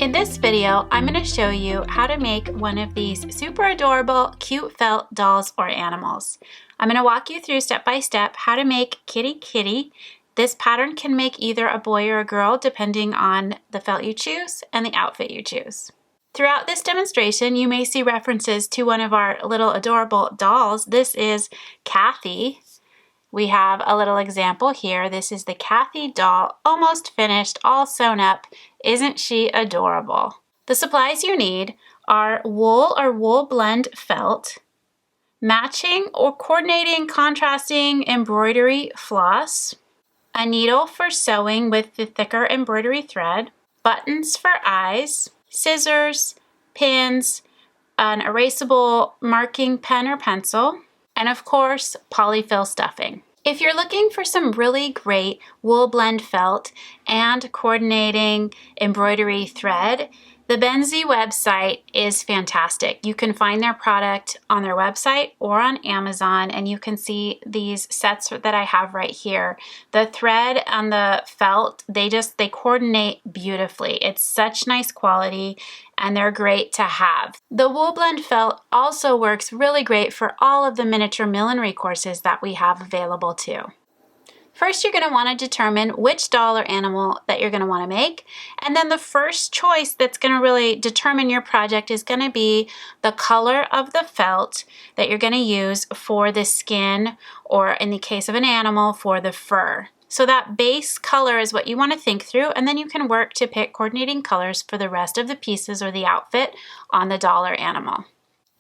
In this video, I'm going to show you how to make one of these super adorable, cute felt dolls or animals. I'm going to walk you through step by step how to make Kitty Kitty. This pattern can make either a boy or a girl depending on the felt you choose and the outfit you choose. Throughout this demonstration, you may see references to one of our little adorable dolls. This is Kathy. We have a little example here. This is the Kathy doll, almost finished, all sewn up. Isn't she adorable? The supplies you need are wool or wool blend felt, matching or coordinating contrasting embroidery floss, a needle for sewing with the thicker embroidery thread, buttons for eyes, scissors, pins, an erasable marking pen or pencil, and of course, polyfill stuffing. If you're looking for some really great wool blend felt and coordinating embroidery thread, the Benzie website is fantastic. You can find their product on their website or on Amazon, and you can see these sets that I have right here. The thread and the felt, they coordinate beautifully. It's such nice quality, and they're great to have. The wool blend felt also works really great for all of the miniature millinery courses that we have available too. First, you're going to want to determine which doll or animal that you're going to want to make. And then the first choice that's going to really determine your project is going to be the color of the felt that you're going to use for the skin, or in the case of an animal, for the fur. So that base color is what you want to think through, and then you can work to pick coordinating colors for the rest of the pieces or the outfit on the doll or animal.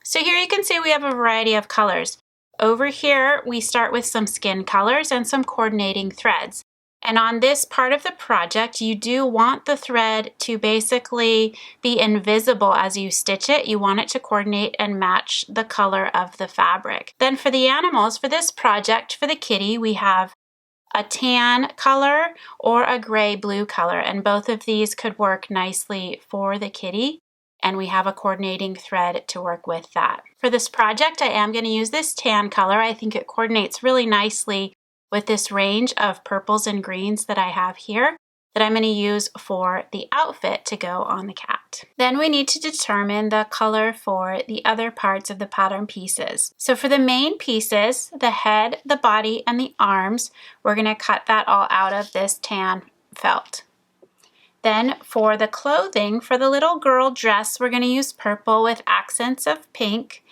So here you can see we have a variety of colors. Over here, we start with some skin colors and some coordinating threads. And on this part of the project, you do want the thread to basically be invisible as you stitch it. You want it to coordinate and match the color of the fabric. Then for the animals, for this project, for the kitty, we have a tan color or a gray-blue color, and both of these could work nicely for the kitty. And we have a coordinating thread to work with that. For this project, I am going to use this tan color. I think it coordinates really nicely with this range of purples and greens that I have here that I'm going to use for the outfit to go on the cat. Then we need to determine the color for the other parts of the pattern pieces. So for the main pieces, the head, the body, and the arms, we're going to cut that all out of this tan felt. Then for the clothing, for the little girl dress, we're going to use purple with accents of pink.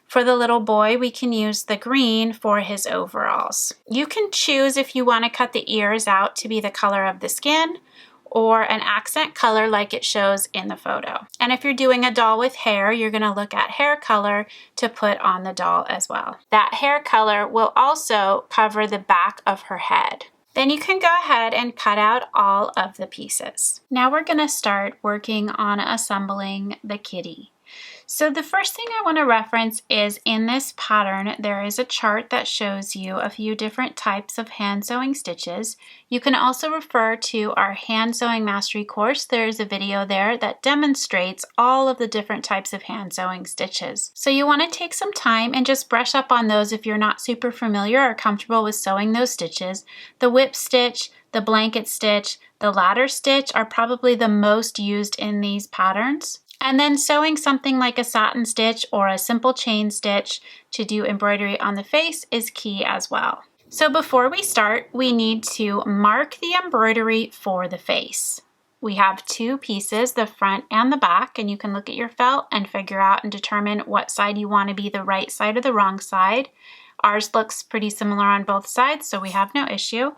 For the little boy, we can use the green for his overalls. You can choose if you want to cut the ears out to be the color of the skin or an accent color like it shows in the photo. And if you're doing a doll with hair, you're going to look at hair color to put on the doll as well. That hair color will also cover the back of her head. Then you can go ahead and cut out all of the pieces. Now we're going to start working on assembling the kitty. So the first thing I want to reference is in this pattern, there is a chart that shows you a few different types of hand sewing stitches. You can also refer to our hand sewing mastery course. There's a video there that demonstrates all of the different types of hand sewing stitches. So you want to take some time and just brush up on those if you're not super familiar or comfortable with sewing those stitches. The whip stitch, the blanket stitch, the ladder stitch are probably the most used in these patterns. And then sewing something like a satin stitch or a simple chain stitch to do embroidery on the face is key as well. So before we start, we need to mark the embroidery for the face. We have two pieces, the front and the back, and you can look at your felt and figure out and determine what side you want to be the right side or the wrong side. Ours looks pretty similar on both sides, so we have no issue.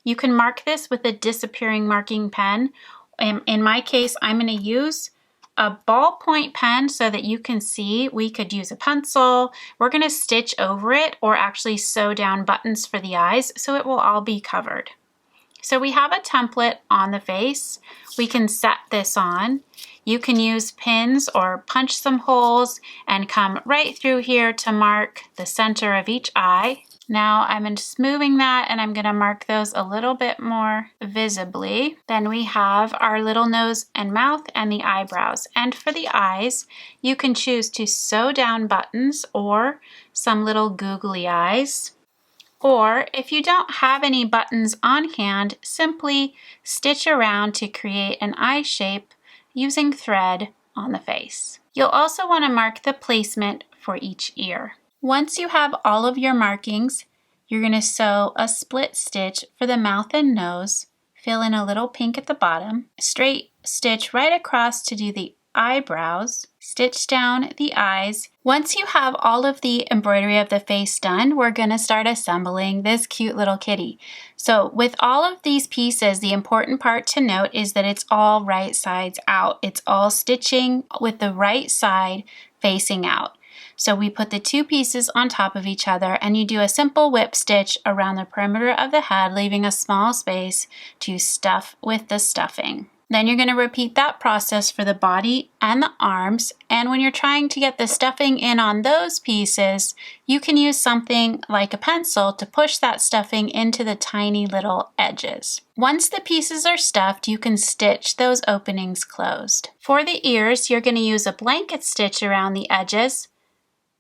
You can mark this with a disappearing marking pen. In my case, I'm going to use a ballpoint pen so that you can see. We could use a pencil. We're going to stitch over it or actually sew down buttons for the eyes so it will all be covered. So we have a template on the face. We can set this on. You can use pins or punch some holes and come right through here to mark the center of each eye. Now I'm just moving that and I'm going to mark those a little bit more visibly. Then we have our little nose and mouth and the eyebrows. And for the eyes, you can choose to sew down buttons or some little googly eyes. Or if you don't have any buttons on hand, simply stitch around to create an eye shape using thread on the face. You'll also want to mark the placement for each ear. Once you have all of your markings, you're going to sew a split stitch for the mouth and nose, fill in a little pink at the bottom, straight stitch right across to do the eyebrows, stitch down the eyes. Once you have all of the embroidery of the face done, we're going to start assembling this cute little kitty. So with all of these pieces, the important part to note is that it's all right sides out. It's all stitching with the right side facing out. So we put the two pieces on top of each other and you do a simple whip stitch around the perimeter of the head, leaving a small space to stuff with the stuffing. Then you're going to repeat that process for the body and the arms, and when you're trying to get the stuffing in on those pieces, you can use something like a pencil to push that stuffing into the tiny little edges. Once the pieces are stuffed, you can stitch those openings closed. For the ears, you're going to use a blanket stitch around the edges,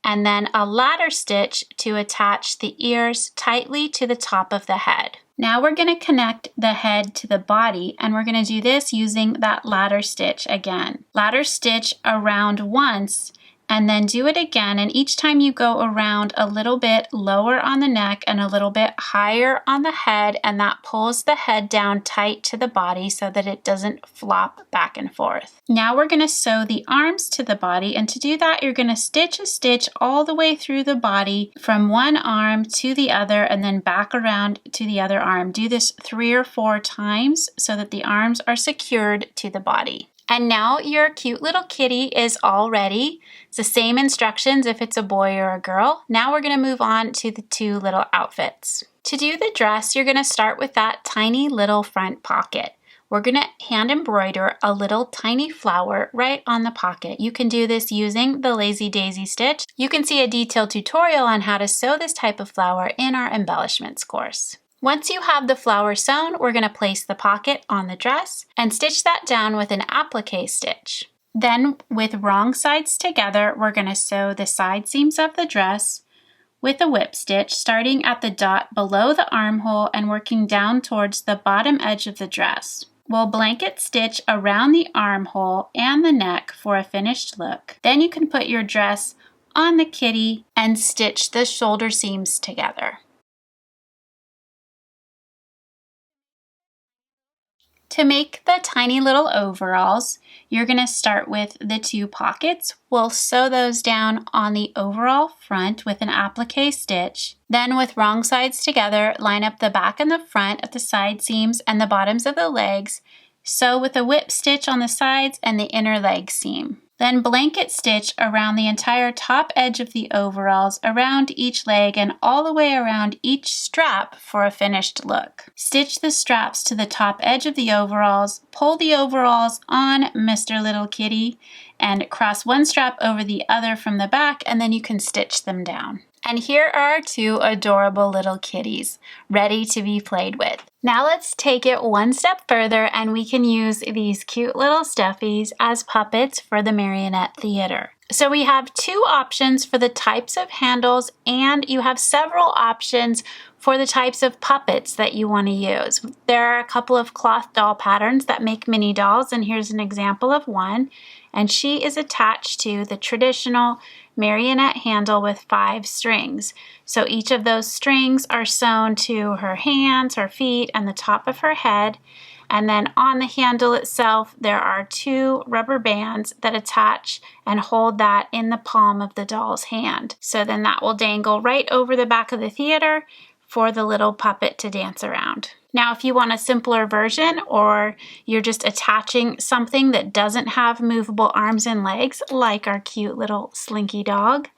and then a ladder stitch to attach the ears tightly to the top of the head. Now we're going to connect the head to the body, and we're going to do this using that ladder stitch again. Ladder stitch around once and then do it again, and each time you go around a little bit lower on the neck and a little bit higher on the head, and that pulls the head down tight to the body so that it doesn't flop back and forth. Now we're going to sew the arms to the body, and to do that you're going to stitch a stitch all the way through the body from one arm to the other and then back around to the other arm. Do this 3 or 4 times so that the arms are secured to the body. And now your cute little kitty is all ready. It's the same instructions if it's a boy or a girl. Now we're going to move on to the 2 little outfits. To do the dress, you're going to start with that tiny little front pocket. We're going to hand embroider a little tiny flower right on the pocket. You can do this using the Lazy Daisy stitch. You can see a detailed tutorial on how to sew this type of flower in our embellishments course. Once you have the flower sewn, we're going to place the pocket on the dress and stitch that down with an applique stitch. Then with wrong sides together, we're going to sew the side seams of the dress with a whip stitch, starting at the dot below the armhole and working down towards the bottom edge of the dress. We'll blanket stitch around the armhole and the neck for a finished look. Then you can put your dress on the kitty and stitch the shoulder seams together. To make the tiny little overalls, you're going to start with the 2 pockets. We'll sew those down on the overall front with an applique stitch. Then with wrong sides together, line up the back and the front at the side seams and the bottoms of the legs. Sew with a whip stitch on the sides and the inner leg seam. Then blanket stitch around the entire top edge of the overalls, around each leg and all the way around each strap for a finished look. Stitch the straps to the top edge of the overalls, pull the overalls on Mr. Little Kitty, and cross one strap over the other from the back, and then you can stitch them down. And here are our 2 adorable little kitties, ready to be played with. Now let's take it one step further and we can use these cute little stuffies as puppets for the marionette theater. So we have 2 options for the types of handles, and you have several options for the types of puppets that you want to use. There are a couple of cloth doll patterns that make mini dolls, and here's an example of one. And she is attached to the traditional marionette handle with 5 strings. So each of those strings are sewn to her hands, her feet, and the top of her head. And then on the handle itself, there are 2 rubber bands that attach and hold that in the palm of the doll's hand. So then that will dangle right over the back of the theater for the little puppet to dance around. Now, if you want a simpler version, or you're just attaching something that doesn't have movable arms and legs, like our cute little slinky dog,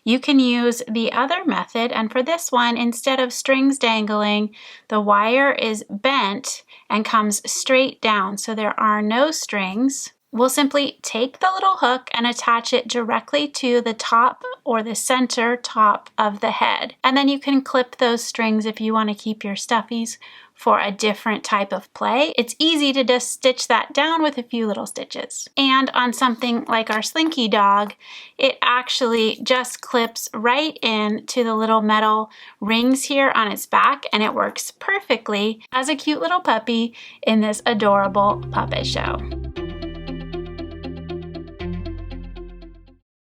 you can use the other method. And for this one, instead of strings dangling, the wire is bent and comes straight down, so there are no strings. We'll simply take the little hook and attach it directly to the top or the center top of the head. And then you can clip those strings if you want to keep your stuffies for a different type of play. It's easy to just stitch that down with a few little stitches. And on something like our slinky dog, it actually just clips right in to the little metal rings here on its back, and it works perfectly as a cute little puppy in this adorable puppet show.